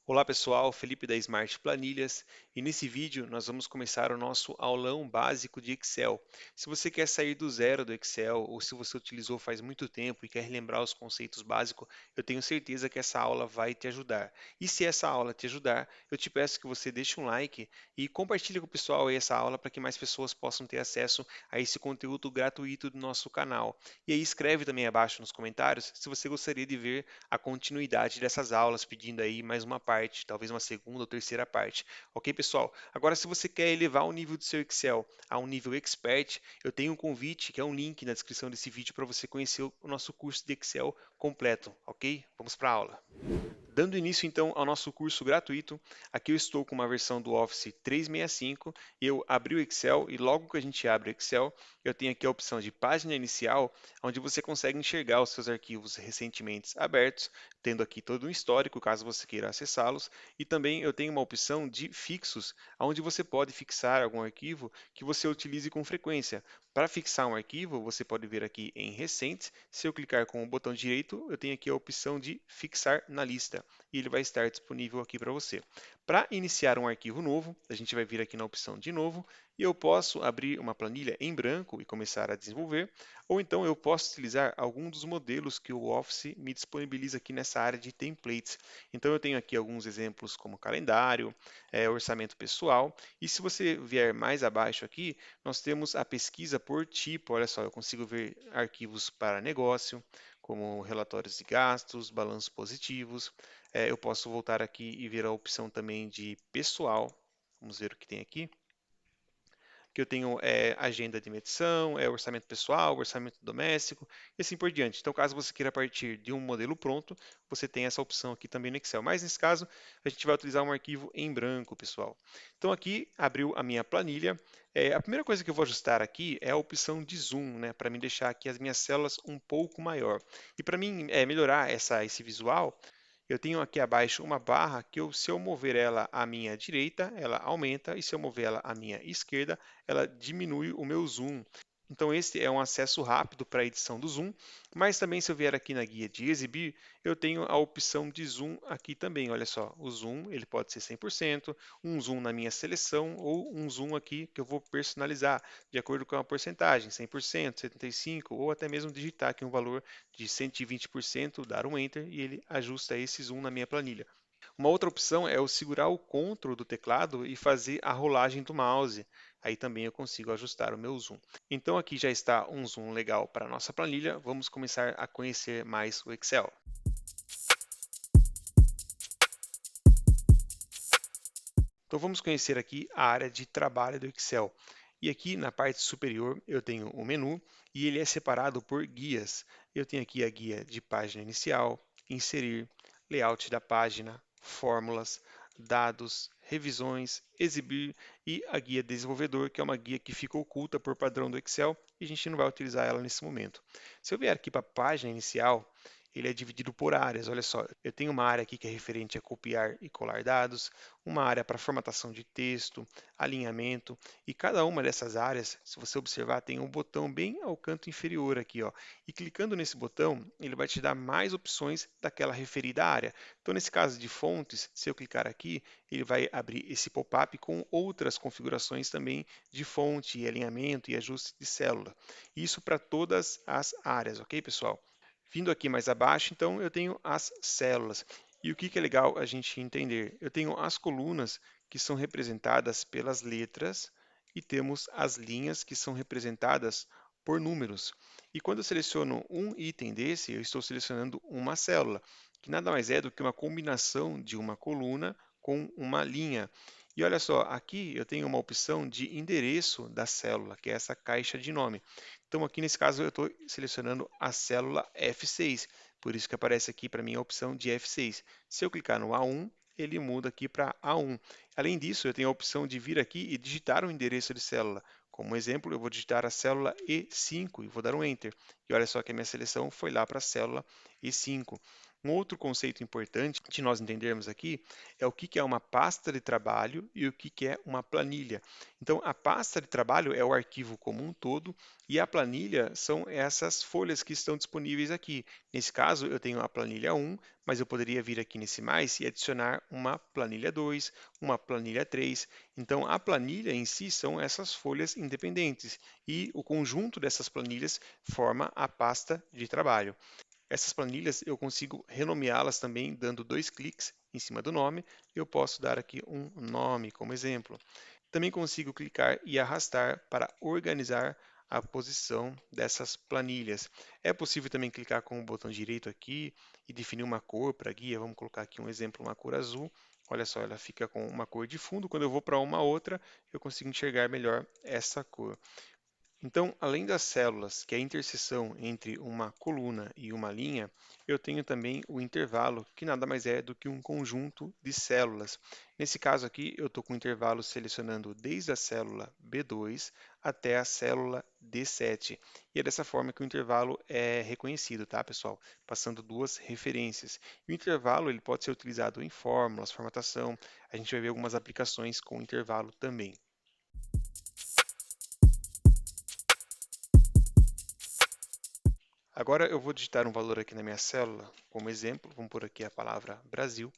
Olá pessoal, Felipe da Smart Planilhas e nesse vídeo nós vamos começar o nosso aulão básico de Excel. Se você quer sair do zero do Excel ou se você utilizou faz muito tempo e quer relembrar os conceitos básicos, eu tenho certeza que essa aula vai te ajudar. E se essa aula te ajudar, eu te peço que você deixe um like e compartilhe com o pessoal aí essa aula para que mais pessoas possam ter acesso a esse conteúdo gratuito do nosso canal. E aí escreve também abaixo nos comentários se você gostaria de ver a continuidade dessas aulas, pedindo aí mais uma parte, talvez uma segunda ou terceira parte. Ok, pessoal? Agora, se você quer elevar o nível do seu Excel a um nível expert, eu tenho um convite, que é um link na descrição desse vídeo para você conhecer o nosso curso de Excel completo, ok? Vamos para a aula. Dando início então ao nosso curso gratuito, aqui eu estou com uma versão do Office 365, eu abri o Excel e logo que a gente abre o Excel, eu tenho aqui a opção de página inicial, onde você consegue enxergar os seus arquivos recentemente abertos, tendo aqui todo um histórico, caso você queira acessá-los, e também eu tenho uma opção de fixos, onde você pode fixar algum arquivo que você utilize com frequência. Para fixar um arquivo, você pode ver aqui em recentes, se eu clicar com o botão direito, eu tenho aqui a opção de fixar na lista e ele vai estar disponível aqui para você. Para iniciar um arquivo novo, a gente vai vir aqui na opção de novo e eu posso abrir uma planilha em branco e começar a desenvolver, ou então eu posso utilizar algum dos modelos que o Office me disponibiliza aqui nessa área de templates. Então eu tenho aqui alguns exemplos como calendário, orçamento pessoal, e se você vier mais abaixo aqui, nós temos a pesquisa por tipo. Olha só, eu consigo ver arquivos para negócio, como relatórios de gastos, balanços positivos. Eu posso voltar aqui e ver a opção também de pessoal. Vamos ver o que tem aqui. Que eu tenho agenda de medição, orçamento pessoal, orçamento doméstico e assim por diante. Então, caso você queira partir de um modelo pronto, você tem essa opção aqui também no Excel. Mas nesse caso, a gente vai utilizar um arquivo em branco, pessoal. Então, aqui abriu a minha planilha. A primeira coisa que eu vou ajustar aqui é a opção de zoom, né, para me deixar aqui as minhas células um pouco maior. E para mim melhorar esse visual, eu tenho aqui abaixo uma barra que se eu mover ela à minha direita, ela aumenta, e se eu mover ela à minha esquerda, ela diminui o meu zoom. Então esse é um acesso rápido para a edição do zoom, mas também se eu vier aqui na guia de exibir, eu tenho a opção de zoom aqui também. Olha só, o zoom ele pode ser 100%, um zoom na minha seleção ou um zoom aqui que eu vou personalizar de acordo com a porcentagem, 100%, 75% ou até mesmo digitar aqui um valor de 120%, dar um Enter e ele ajusta esse zoom na minha planilha. Uma outra opção é eu segurar o Ctrl do teclado e fazer a rolagem do mouse. Aí também eu consigo ajustar o meu zoom. Então aqui já está um zoom legal para a nossa planilha. Vamos começar a conhecer mais o Excel. Então vamos conhecer aqui a área de trabalho do Excel. E aqui na parte superior eu tenho o menu e ele é separado por guias. Eu tenho aqui a guia de página inicial, inserir, layout da página, fórmulas, dados, revisões, exibir e a guia desenvolvedor, que é uma guia que fica oculta por padrão do Excel e a gente não vai utilizar ela nesse momento. Se eu vier aqui para a página inicial, ele é dividido por áreas. Olha só, eu tenho uma área aqui que é referente a copiar e colar dados, uma área para formatação de texto, alinhamento, e cada uma dessas áreas, se você observar, tem um botão bem ao canto inferior aqui, ó. E clicando nesse botão, ele vai te dar mais opções daquela referida área. Então, nesse caso de fontes, se eu clicar aqui, ele vai abrir esse pop-up com outras configurações também de fonte, e alinhamento e ajuste de célula. Isso para todas as áreas, ok, pessoal? Vindo aqui mais abaixo, então, eu tenho as células. E o que é legal a gente entender? Eu tenho as colunas que são representadas pelas letras e temos as linhas que são representadas por números. E quando eu seleciono um item desse, eu estou selecionando uma célula, que nada mais é do que uma combinação de uma coluna com uma linha. E olha só, aqui eu tenho uma opção de endereço da célula, que é essa caixa de nome. Então, aqui nesse caso, eu estou selecionando a célula F6, por isso que aparece aqui para mim a opção de F6. Se eu clicar no A1, ele muda aqui para A1. Além disso, eu tenho a opção de vir aqui e digitar um endereço de célula. Como exemplo, eu vou digitar a célula E5 e vou dar um Enter. E olha só que a minha seleção foi lá para a célula E5. Um outro conceito importante de nós entendermos aqui é o que que é uma pasta de trabalho e o que que é uma planilha. Então, a pasta de trabalho é o arquivo como um todo e a planilha são essas folhas que estão disponíveis aqui. Nesse caso, eu tenho a planilha 1, mas eu poderia vir aqui nesse mais e adicionar uma planilha 2, uma planilha 3. Então, a planilha em si são essas folhas independentes e o conjunto dessas planilhas forma a pasta de trabalho. Essas planilhas eu consigo renomeá-las também dando dois cliques em cima do nome. Eu posso dar aqui um nome como exemplo. Também consigo clicar e arrastar para organizar a posição dessas planilhas. É possível também clicar com o botão direito aqui e definir uma cor para a guia. Vamos colocar aqui um exemplo, uma cor azul. Olha só, ela fica com uma cor de fundo. Quando eu vou para uma outra, eu consigo enxergar melhor essa cor. Então, além das células, que é a interseção entre uma coluna e uma linha, eu tenho também o intervalo, que nada mais é do que um conjunto de células. Nesse caso aqui, eu estou com o intervalo selecionando desde a célula B2 até a célula D7. E é dessa forma que o intervalo é reconhecido, tá, pessoal? Passando duas referências. E o intervalo ele pode ser utilizado em fórmulas, formatação. A gente vai ver algumas aplicações com intervalo também. Agora eu vou digitar um valor aqui na minha célula, como exemplo, vamos pôr aqui a palavra Brasil.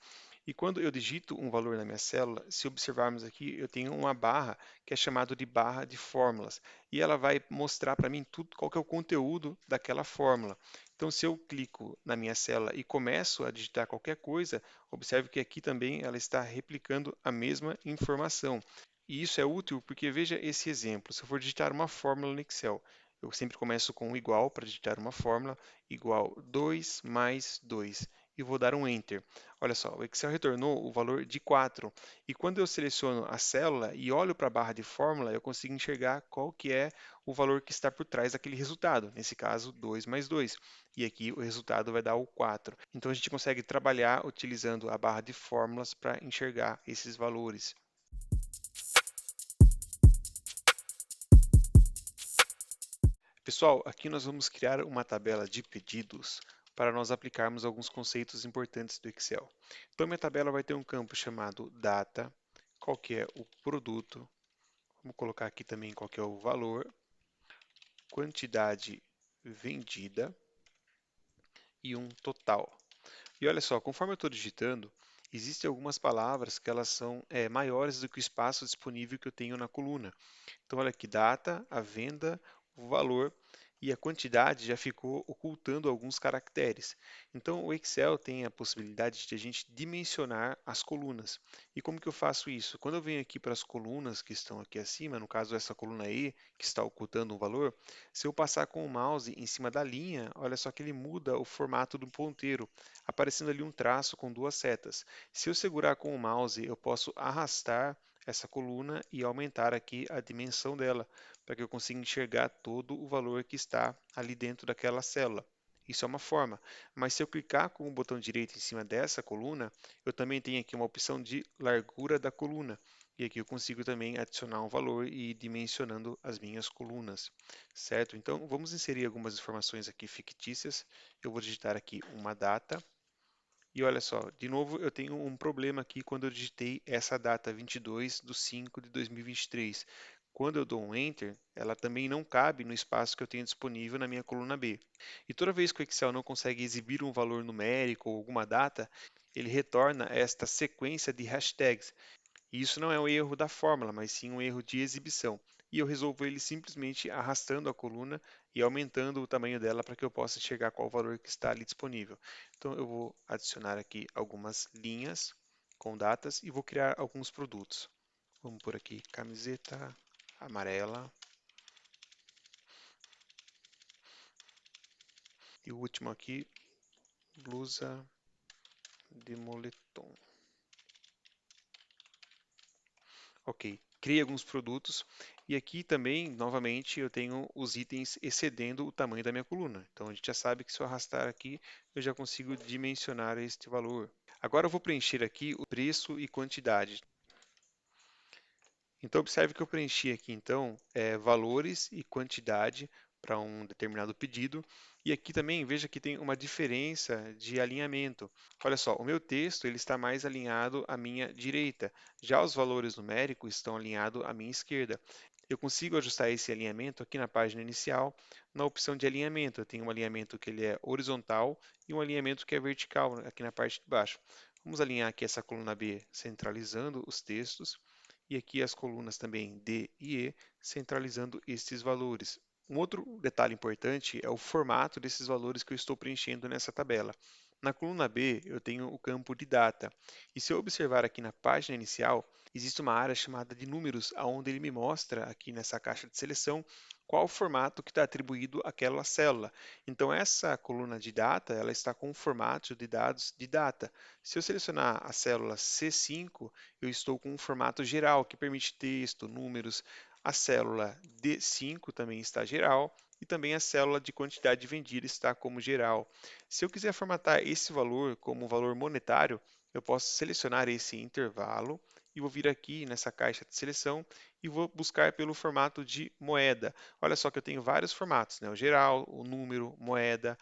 E quando eu digito um valor na minha célula, se observarmos aqui, eu tenho uma barra que é chamada de barra de fórmulas. E ela vai mostrar para mim tudo, qual que é o conteúdo daquela fórmula. Então, se eu clico na minha célula e começo a digitar qualquer coisa, observe que aqui também ela está replicando a mesma informação. E isso é útil porque veja esse exemplo. Se eu for digitar uma fórmula no Excel, eu sempre começo com um igual para digitar uma fórmula, igual 2 mais 2, e vou dar um Enter. Olha só, o Excel retornou o valor de 4, e quando eu seleciono a célula e olho para a barra de fórmula, eu consigo enxergar qual que é o valor que está por trás daquele resultado, nesse caso 2 mais 2, e aqui o resultado vai dar o 4. Então a gente consegue trabalhar utilizando a barra de fórmulas para enxergar esses valores. Pessoal, aqui nós vamos criar uma tabela de pedidos para nós aplicarmos alguns conceitos importantes do Excel. Então, minha tabela vai ter um campo chamado data, qual que é o produto, vamos colocar aqui também qual que é o valor, quantidade vendida e um total. E olha só, conforme eu estou digitando, existem algumas palavras que elas são maiores do que o espaço disponível que eu tenho na coluna. Então, olha aqui, data, a venda, o valor e a quantidade já ficou ocultando alguns caracteres. Então, o Excel tem a possibilidade de a gente dimensionar as colunas. E como que eu faço isso? Quando eu venho aqui para as colunas que estão aqui acima, no caso essa coluna E, que está ocultando um valor, se eu passar com o mouse em cima da linha, olha só que ele muda o formato do ponteiro, aparecendo ali um traço com duas setas. Se eu segurar com o mouse, eu posso arrastar essa coluna e aumentar aqui a dimensão dela, para que eu consiga enxergar todo o valor que está ali dentro daquela célula. Isso é uma forma, mas se eu clicar com o botão direito em cima dessa coluna, eu também tenho aqui uma opção de largura da coluna. E aqui eu consigo também adicionar um valor e ir dimensionando as minhas colunas, certo? Então vamos inserir algumas informações aqui fictícias. Eu vou digitar aqui uma data. E olha só, de novo eu tenho um problema aqui quando eu digitei essa data 22/5/2023. Quando eu dou um Enter, ela também não cabe no espaço que eu tenho disponível na minha coluna B. E toda vez que o Excel não consegue exibir um valor numérico ou alguma data, ele retorna esta sequência de hashtags. E isso não é um erro da fórmula, mas sim um erro de exibição. E eu resolvo ele simplesmente arrastando a coluna e aumentando o tamanho dela para que eu possa enxergar qual o valor que está ali disponível. Então eu vou adicionar aqui algumas linhas com datas e vou criar alguns produtos. Vamos por aqui camiseta amarela e o último aqui blusa de moletom. Ok, criei alguns produtos e aqui também, novamente, eu tenho os itens excedendo o tamanho da minha coluna. Então a gente já sabe que se eu arrastar aqui, eu já consigo dimensionar este valor. Agora eu vou preencher aqui o preço e quantidade. Então observe que eu preenchi aqui então valores e quantidade para um determinado pedido. E aqui também veja que tem uma diferença de alinhamento. Olha só, o meu texto ele está mais alinhado à minha direita, já os valores numéricos estão alinhados à minha esquerda. Eu consigo ajustar esse alinhamento aqui na página inicial, na opção de alinhamento. Eu tenho um alinhamento que ele é horizontal e um alinhamento que é vertical aqui na parte de baixo. Vamos alinhar aqui essa coluna B centralizando os textos e aqui as colunas também D e E centralizando estes valores. Um outro detalhe importante é o formato desses valores que eu estou preenchendo nessa tabela. Na coluna B, eu tenho o campo de data. E se eu observar aqui na página inicial, existe uma área chamada de números, onde ele me mostra aqui nessa caixa de seleção qual o formato que está atribuído àquela célula. Então, essa coluna de data, ela está com o formato de dados de data. Se eu selecionar a célula C5, eu estou com um formato geral, que permite texto, números. A célula D5 também está geral e também a célula de quantidade vendida está como geral. Se eu quiser formatar esse valor como valor monetário, eu posso selecionar esse intervalo e vou vir aqui nessa caixa de seleção e vou buscar pelo formato de moeda. Olha só que eu tenho vários formatos, né? O geral, o número, moeda,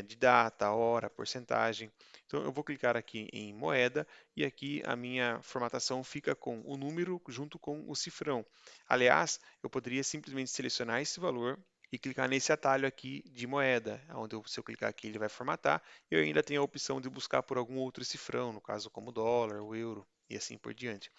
de data, hora, porcentagem. Então eu vou clicar aqui em moeda e aqui a minha formatação fica com o número junto com o cifrão. Aliás, eu poderia simplesmente selecionar esse valor e clicar nesse atalho aqui de moeda, onde se eu clicar aqui ele vai formatar. Eu ainda tenho a opção de buscar por algum outro cifrão, no caso como dólar, o euro e assim por diante.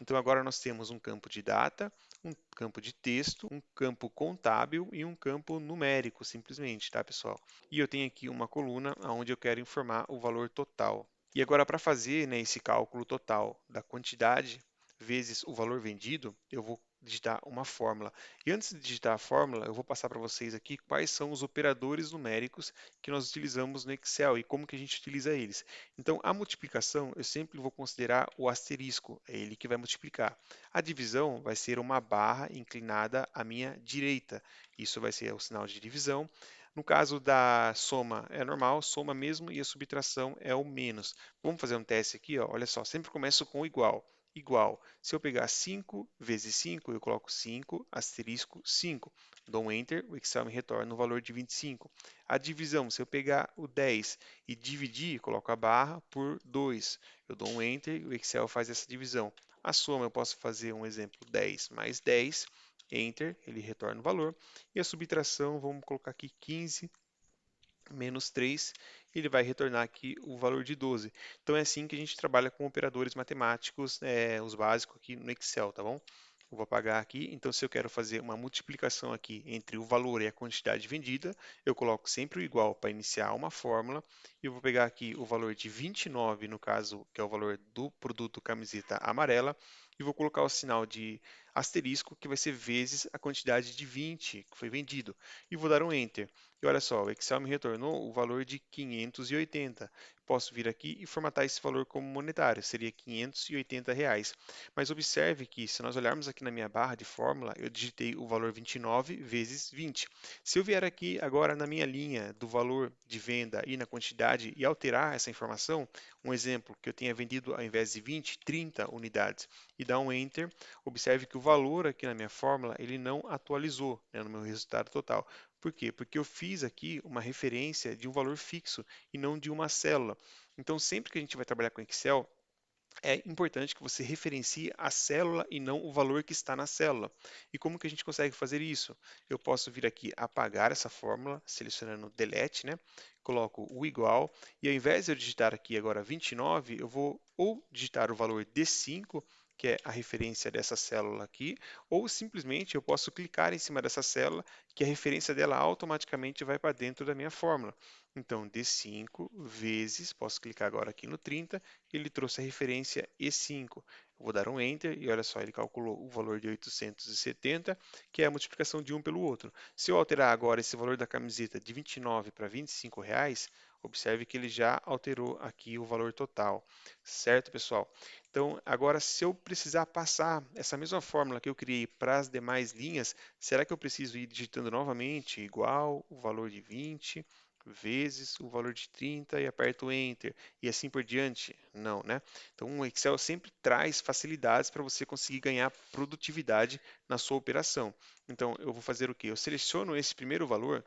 Então agora nós temos um campo de data, um campo de texto, um campo contábil e um campo numérico, simplesmente, tá, pessoal? E eu tenho aqui uma coluna onde eu quero informar o valor total. E agora, para fazer, né, esse cálculo total da quantidade vezes o valor vendido, eu vou digitar uma fórmula. E antes de digitar a fórmula, eu vou passar para vocês aqui quais são os operadores numéricos que nós utilizamos no Excel e como que a gente utiliza eles. Então, a multiplicação, eu sempre vou considerar o asterisco, é ele que vai multiplicar. A divisão vai ser uma barra inclinada à minha direita. Isso vai ser o sinal de divisão. No caso da soma é normal, soma mesmo, e a subtração é o menos. Vamos fazer um teste aqui, ó. Olha só, sempre começo com igual. Igual. Se eu pegar 5 vezes 5, eu coloco 5, asterisco 5. Dou um Enter, o Excel me retorna o valor de 25. A divisão, se eu pegar o 10 e dividir, coloco a barra por 2. Eu dou um Enter, o Excel faz essa divisão. A soma, eu posso fazer um exemplo, 10 mais 10, Enter, ele retorna o valor. E a subtração, vamos colocar aqui 15 menos 3, ele vai retornar aqui o valor de 12. Então é assim que a gente trabalha com operadores matemáticos, os básicos aqui no Excel, tá bom? Eu vou apagar aqui, então se eu quero fazer uma multiplicação aqui entre o valor e a quantidade vendida, eu coloco sempre o igual para iniciar uma fórmula, e eu vou pegar aqui o valor de 29, no caso, que é o valor do produto camiseta amarela, e vou colocar o sinal de asterisco, que vai ser vezes a quantidade de 20 que foi vendido, e vou dar um Enter. E olha só, o Excel me retornou o valor de 580. Posso vir aqui e formatar esse valor como monetário, seria R$ 580. Mas observe que se nós olharmos aqui na minha barra de fórmula, eu digitei o valor 29 vezes 20. Se eu vier aqui agora na minha linha do valor de venda e na quantidade e alterar essa informação, um exemplo que eu tenha vendido ao invés de 20, 30 unidades e dar um Enter, observe que o valor aqui na minha fórmula ele não atualizou, né, no meu resultado total. Por quê? Porque eu fiz aqui uma referência de um valor fixo e não de uma célula. Então, sempre que a gente vai trabalhar com Excel, é importante que você referencie a célula e não o valor que está na célula. E como que a gente consegue fazer isso? Eu posso vir aqui apagar essa fórmula, selecionando Delete, né? Coloco o igual, e ao invés de eu digitar aqui agora 29, eu vou ou digitar o valor D5, que é a referência dessa célula aqui, ou simplesmente eu posso clicar em cima dessa célula, que a referência dela automaticamente vai para dentro da minha fórmula. Então, D5 vezes, posso clicar agora aqui no 30, ele trouxe a referência E5. Eu vou dar um Enter e olha só, ele calculou o valor de 870, que é a multiplicação de um pelo outro. Se eu alterar agora esse valor da camiseta de 29 para R$ 25, observe que ele já alterou aqui o valor total, certo, pessoal? Então, agora, se eu precisar passar essa mesma fórmula que eu criei para as demais linhas, será que eu preciso ir digitando novamente igual o valor de 20 vezes o valor de 30 e aperto Enter, e assim por diante? Não, né? Então, o Excel sempre traz facilidades para você conseguir ganhar produtividade na sua operação. Então, eu vou fazer o quê? Eu seleciono esse primeiro valor,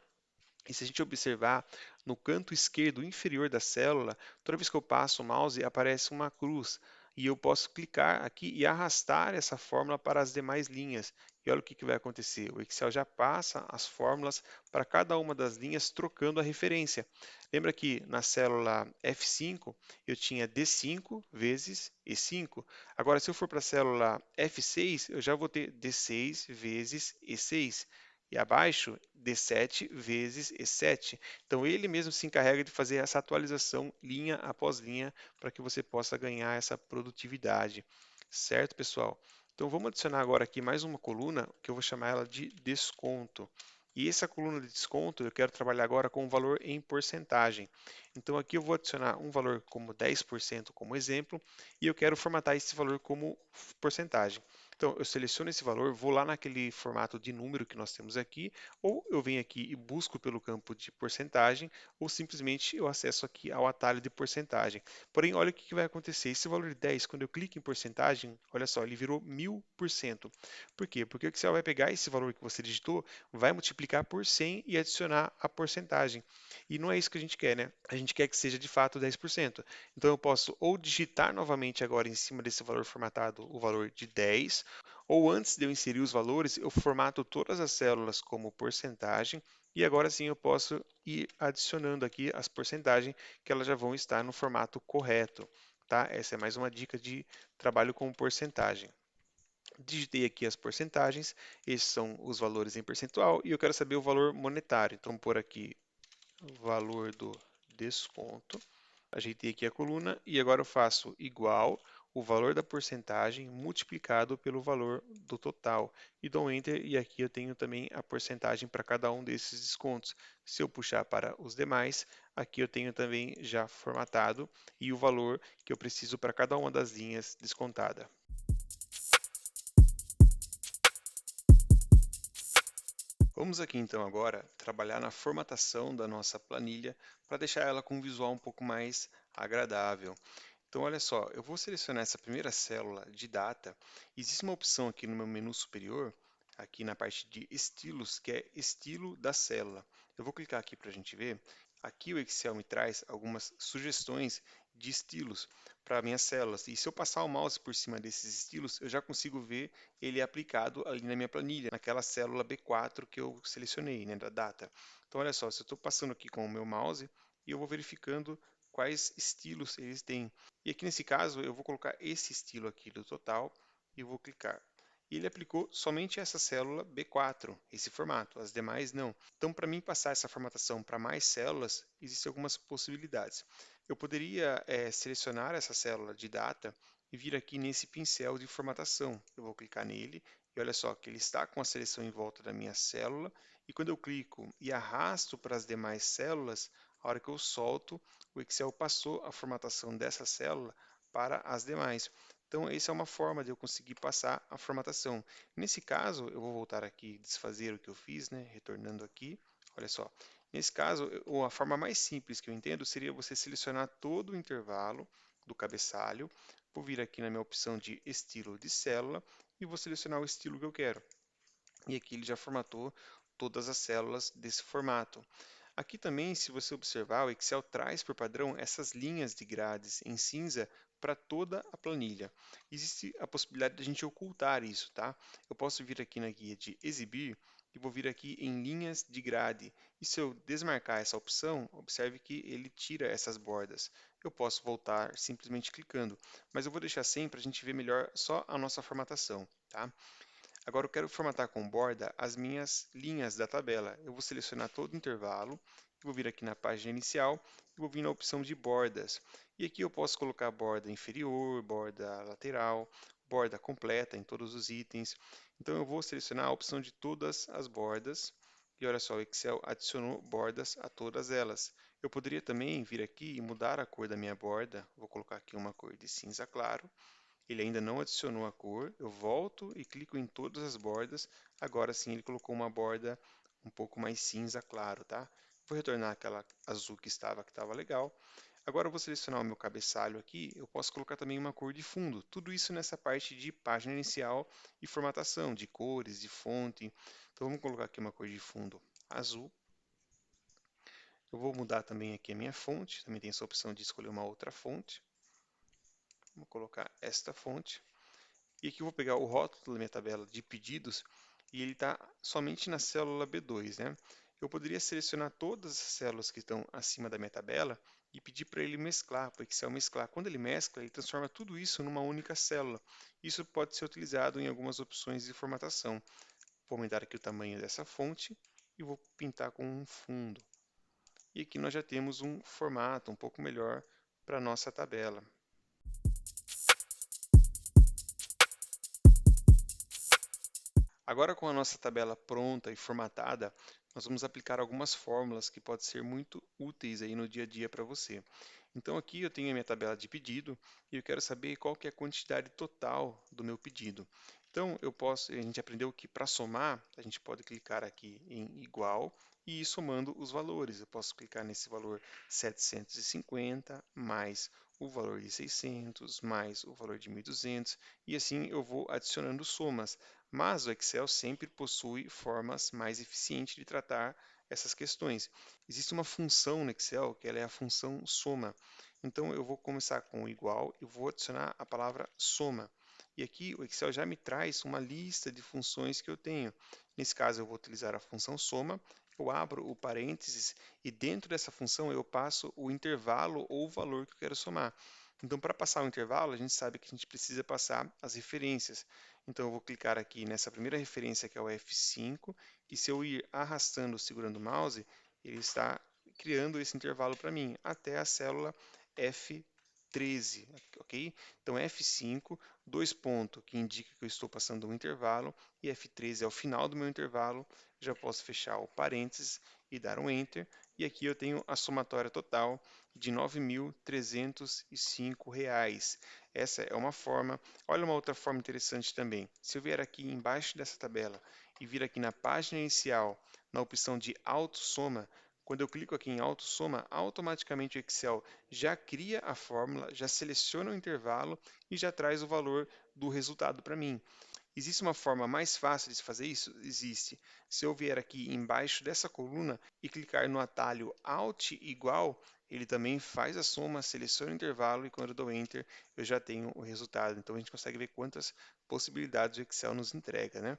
e se a gente observar no canto esquerdo inferior da célula, toda vez que eu passo o mouse, aparece uma cruz. E eu posso clicar aqui e arrastar essa fórmula para as demais linhas. E olha o que vai acontecer. O Excel já passa as fórmulas para cada uma das linhas, trocando a referência. Lembra que na célula F5 eu tinha D5 vezes E5. Agora, se eu for para a célula F6, eu já vou ter D6 vezes E6 e abaixo D7 vezes E7. Então ele mesmo se encarrega de fazer essa atualização linha após linha para que você possa ganhar essa produtividade, certo, pessoal? Então vamos adicionar agora aqui mais uma coluna que eu vou chamar ela de desconto. E essa coluna de desconto eu quero trabalhar agora com o valor em porcentagem. Então aqui eu vou adicionar um valor como 10% como exemplo e eu quero formatar esse valor como porcentagem. Então, eu seleciono esse valor, vou lá naquele formato de número que nós temos aqui, ou eu venho aqui e busco pelo campo de porcentagem, ou simplesmente eu acesso aqui ao atalho de porcentagem. Porém, olha o que vai acontecer. Esse valor de 10, quando eu clico em porcentagem, olha só, ele virou 1000%. Por quê? Porque o Excel vai pegar esse valor que você digitou, vai multiplicar por 100 e adicionar a porcentagem. E não é isso que a gente quer, né? A gente quer que seja de fato 10%. Então eu posso ou digitar novamente agora em cima desse valor formatado o valor de 10, ou antes de eu inserir os valores, eu formato todas as células como porcentagem, e agora sim eu posso ir adicionando aqui as porcentagens que elas já vão estar no formato correto, tá? Essa é mais uma dica de trabalho com porcentagem. Digitei aqui as porcentagens, esses são os valores em percentual, e eu quero saber o valor monetário. Então, vou pôr aqui o valor do desconto. Ajeitei aqui a coluna e agora eu faço igual o valor da porcentagem multiplicado pelo valor do total e dou Enter e aqui eu tenho também a porcentagem para cada um desses descontos. Se eu puxar para os demais, aqui eu tenho também já formatado e o valor que eu preciso para cada uma das linhas descontada. Vamos aqui então agora trabalhar na formatação da nossa planilha para deixar ela com um visual um pouco mais agradável. Então, olha só, eu vou selecionar essa primeira célula de data. Existe uma opção aqui no meu menu superior, aqui na parte de estilos, que é estilo da célula. Eu vou clicar aqui para a gente ver. Aqui o Excel me traz algumas sugestões de estilos para minhas células. E se eu passar o mouse por cima desses estilos, eu já consigo ver ele aplicado ali na minha planilha, naquela célula B4 que eu selecionei, né, da data. Então, olha só, se eu estou passando aqui com o meu mouse, e eu vou verificando quais estilos eles têm. E aqui nesse caso, eu vou colocar esse estilo aqui do total e vou clicar. E ele aplicou somente essa célula B4, esse formato, as demais não. Então, para mim passar essa formatação para mais células, existem algumas possibilidades. Eu poderia selecionar essa célula de data e vir aqui nesse pincel de formatação. Eu vou clicar nele e olha só que ele está com a seleção em volta da minha célula. E quando eu clico e arrasto para as demais células, a hora que eu solto, o Excel passou a formatação dessa célula para as demais. Então, essa é uma forma de eu conseguir passar a formatação. Nesse caso, eu vou voltar aqui e desfazer o que eu fiz, né? Retornando aqui. Olha só. Nesse caso, a forma mais simples que eu entendo seria você selecionar todo o intervalo do cabeçalho. Vou vir aqui na minha opção de estilo de célula e vou selecionar o estilo que eu quero. E aqui ele já formatou todas as células desse formato. Aqui também, se você observar, o Excel traz por padrão essas linhas de grades em cinza para toda a planilha. Existe a possibilidade de a gente ocultar isso, tá? Eu posso vir aqui na guia de exibir e vou vir aqui em linhas de grade. E se eu desmarcar essa opção, observe que ele tira essas bordas. Eu posso voltar simplesmente clicando, mas eu vou deixar sem para a gente ver melhor só a nossa formatação, tá? Agora eu quero formatar com borda as minhas linhas da tabela. Eu vou selecionar todo o intervalo, vou vir aqui na página inicial e vou vir na opção de bordas. E aqui eu posso colocar borda inferior, borda lateral, borda completa em todos os itens. Então eu vou selecionar a opção de todas as bordas. E olha só, o Excel adicionou bordas a todas elas. Eu poderia também vir aqui e mudar a cor da minha borda. Vou colocar aqui uma cor de cinza claro. Ele ainda não adicionou a cor, eu volto e clico em todas as bordas, agora sim ele colocou uma borda um pouco mais cinza claro, tá? Vou retornar aquela azul que estava legal. Agora eu vou selecionar o meu cabeçalho aqui, eu posso colocar também uma cor de fundo. Tudo isso nessa parte de página inicial e formatação, de cores, de fonte. Então vamos colocar aqui uma cor de fundo azul. Eu vou mudar também aqui a minha fonte, também tem essa opção de escolher uma outra fonte. Vou colocar esta fonte. E aqui eu vou pegar o rótulo da minha tabela de pedidos e ele está somente na célula B2, né? Eu poderia selecionar todas as células que estão acima da minha tabela e pedir para ele mesclar, para o Excel mesclar. Quando ele mescla, ele transforma tudo isso numa única célula. Isso pode ser utilizado em algumas opções de formatação. Vou aumentar aqui o tamanho dessa fonte e vou pintar com um fundo. E aqui nós já temos um formato um pouco melhor para a nossa tabela. Agora, com a nossa tabela pronta e formatada, nós vamos aplicar algumas fórmulas que podem ser muito úteis aí no dia a dia para você. Então, aqui eu tenho a minha tabela de pedido e eu quero saber qual que é a quantidade total do meu pedido. Então, a gente aprendeu que para somar, a gente pode clicar aqui em igual e ir somando os valores. Eu posso clicar nesse valor 750 mais o valor de 600 mais o valor de 1.200 e assim eu vou adicionando somas. Mas o Excel sempre possui formas mais eficientes de tratar essas questões. Existe uma função no Excel que ela é a função soma. Então eu vou começar com o igual e vou adicionar a palavra soma. E aqui o Excel já me traz uma lista de funções que eu tenho. Nesse caso eu vou utilizar a função soma, eu abro o parênteses e dentro dessa função eu passo o intervalo ou o valor que eu quero somar. Então, para passar o intervalo, a gente sabe que a gente precisa passar as referências. Então, eu vou clicar aqui nessa primeira referência, que é o F5, e se eu ir arrastando, segurando o mouse, ele está criando esse intervalo para mim, até a célula F13, ok? Então, F5, dois pontos, que indica que eu estou passando um intervalo, e F13 é o final do meu intervalo, já posso fechar o parênteses e dar um Enter, e aqui eu tenho a somatória total de R$ 9.305. Essa é uma forma. Olha uma outra forma interessante também. Se eu vier aqui embaixo dessa tabela e vir aqui na página inicial, na opção de autossoma, quando eu clico aqui em autossoma, automaticamente o Excel já cria a fórmula, já seleciona o intervalo e já traz o valor do resultado para mim. Existe uma forma mais fácil de se fazer isso? Existe. Se eu vier aqui embaixo dessa coluna e clicar no atalho Alt igual, ele também faz a soma, seleciona o intervalo e quando eu dou Enter eu já tenho o resultado. Então a gente consegue ver quantas possibilidades o Excel nos entrega, né?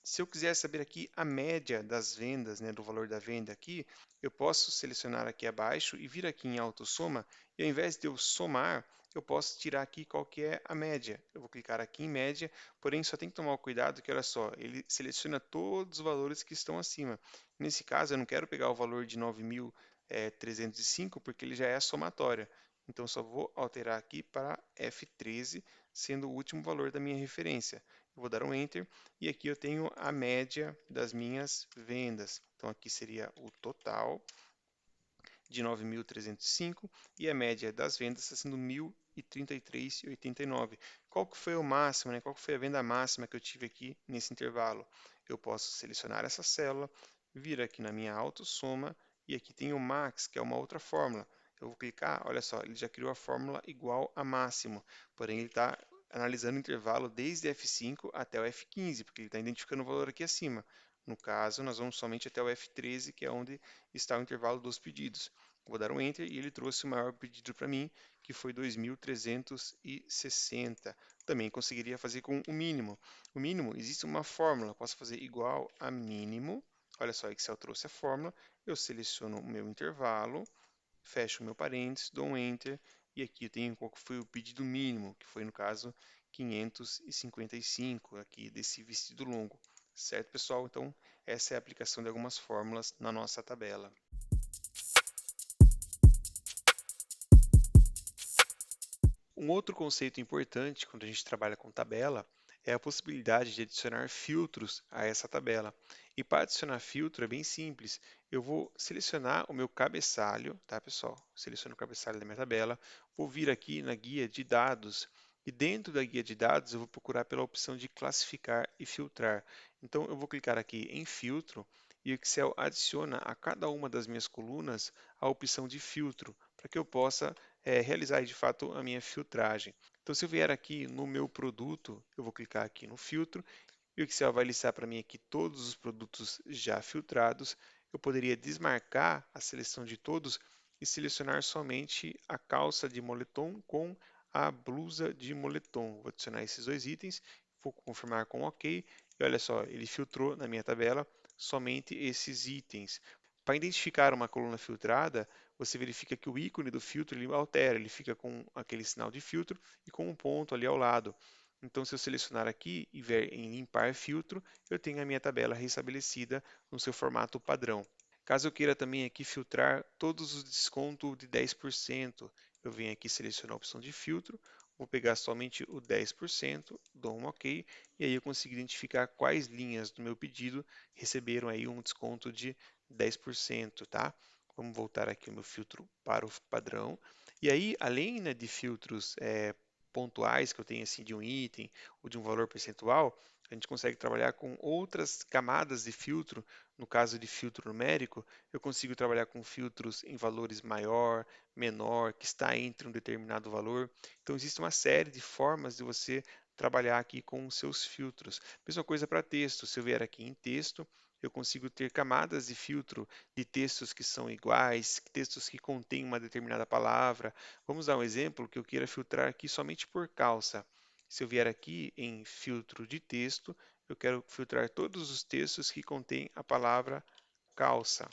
Se eu quiser saber aqui a média das vendas, né, do valor da venda aqui, eu posso selecionar aqui abaixo e vir aqui em autossoma e ao invés de eu somar, eu posso tirar aqui qual que é a média. Eu vou clicar aqui em média, porém só tem que tomar cuidado que, olha só, ele seleciona todos os valores que estão acima. Nesse caso, eu não quero pegar o valor de 9.305 porque ele já é a somatória. Então, só vou alterar aqui para F13, sendo o último valor da minha referência. Eu vou dar um Enter e aqui eu tenho a média das minhas vendas. Então, aqui seria o total de 9.305 e a média das vendas está sendo 1.033,89. Qual que foi o máximo, né? Qual que foi a venda máxima que eu tive aqui nesse intervalo? Eu posso selecionar essa célula, vir aqui na minha autossoma e aqui tem o max, que é uma outra fórmula. Eu vou clicar, olha só, ele já criou a fórmula igual a máximo, porém ele está analisando o intervalo desde F5 até o F15, porque ele está identificando o valor aqui acima. No caso, nós vamos somente até o F13, que é onde está o intervalo dos pedidos. Vou dar um Enter e ele trouxe o maior pedido para mim, que foi 2.360. Também conseguiria fazer com o mínimo. O mínimo, existe uma fórmula, posso fazer igual a mínimo. Olha só, Excel trouxe a fórmula. Eu seleciono o meu intervalo, fecho o meu parênteses, dou um Enter e aqui eu tenho qual foi o pedido mínimo, que foi no caso 555 aqui desse vestido longo. Certo, pessoal? Então, essa é a aplicação de algumas fórmulas na nossa tabela. Um outro conceito importante quando a gente trabalha com tabela é a possibilidade de adicionar filtros a essa tabela. E para adicionar filtro é bem simples. Eu vou selecionar o meu cabeçalho, tá, pessoal? Seleciono o cabeçalho da minha tabela, vou vir aqui na guia de dados e dentro da guia de dados eu vou procurar pela opção de classificar e filtrar. Então eu vou clicar aqui em filtro e o Excel adiciona a cada uma das minhas colunas a opção de filtro, para que eu possa realizar de fato a minha filtragem. Então, se eu vier aqui no meu produto, eu vou clicar aqui no filtro e o Excel vai listar para mim aqui todos os produtos já filtrados. Eu poderia desmarcar a seleção de todos e selecionar somente a calça de moletom com a blusa de moletom. Vou adicionar esses dois itens, vou confirmar com OK. E olha só, ele filtrou na minha tabela somente esses itens. Para identificar uma coluna filtrada, você verifica que o ícone do filtro ele altera, ele fica com aquele sinal de filtro e com um ponto ali ao lado. Então, se eu selecionar aqui e ver em limpar filtro, eu tenho a minha tabela restabelecida no seu formato padrão. Caso eu queira também aqui filtrar todos os descontos de 10%, eu venho aqui selecionar a opção de filtro, vou pegar somente o 10%, dou um OK, e aí eu consigo identificar quais linhas do meu pedido receberam aí um desconto de 10%, tá? Vamos voltar aqui o meu filtro para o padrão. E aí, além, né, de filtros pontuais que eu tenho assim de um item ou de um valor percentual, a gente consegue trabalhar com outras camadas de filtro. No caso de filtro numérico, eu consigo trabalhar com filtros em valores maior, menor, que está entre um determinado valor. Então, existe uma série de formas de você trabalhar aqui com os seus filtros. Mesma coisa para texto. Se eu vier aqui em texto, eu consigo ter camadas de filtro de textos que são iguais, textos que contêm uma determinada palavra. Vamos dar um exemplo que eu queira filtrar aqui somente por calça. Se eu vier aqui em filtro de texto, eu quero filtrar todos os textos que contêm a palavra calça.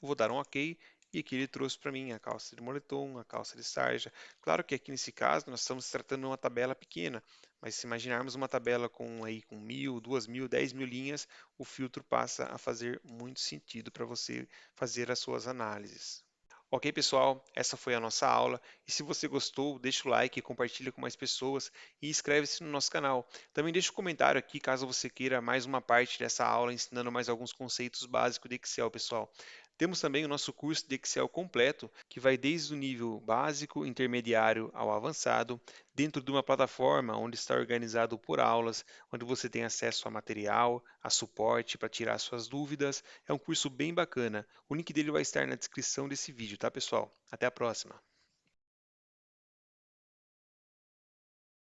Vou dar um OK e aqui ele trouxe para mim a calça de moletom, a calça de sarja. Claro que aqui nesse caso nós estamos tratando de uma tabela pequena, mas se imaginarmos uma tabela com 1.000, 2.000, 10.000 linhas, o filtro passa a fazer muito sentido para você fazer as suas análises. Ok, pessoal, essa foi a nossa aula. E se você gostou, deixa o like, compartilha com mais pessoas e inscreve-se no nosso canal. Também deixa um comentário aqui caso você queira mais uma parte dessa aula ensinando mais alguns conceitos básicos de Excel, pessoal. Temos também o nosso curso de Excel completo, que vai desde o nível básico, intermediário ao avançado, dentro de uma plataforma onde está organizado por aulas, onde você tem acesso a material, a suporte para tirar suas dúvidas. É um curso bem bacana. O link dele vai estar na descrição desse vídeo, tá, pessoal? Até a próxima!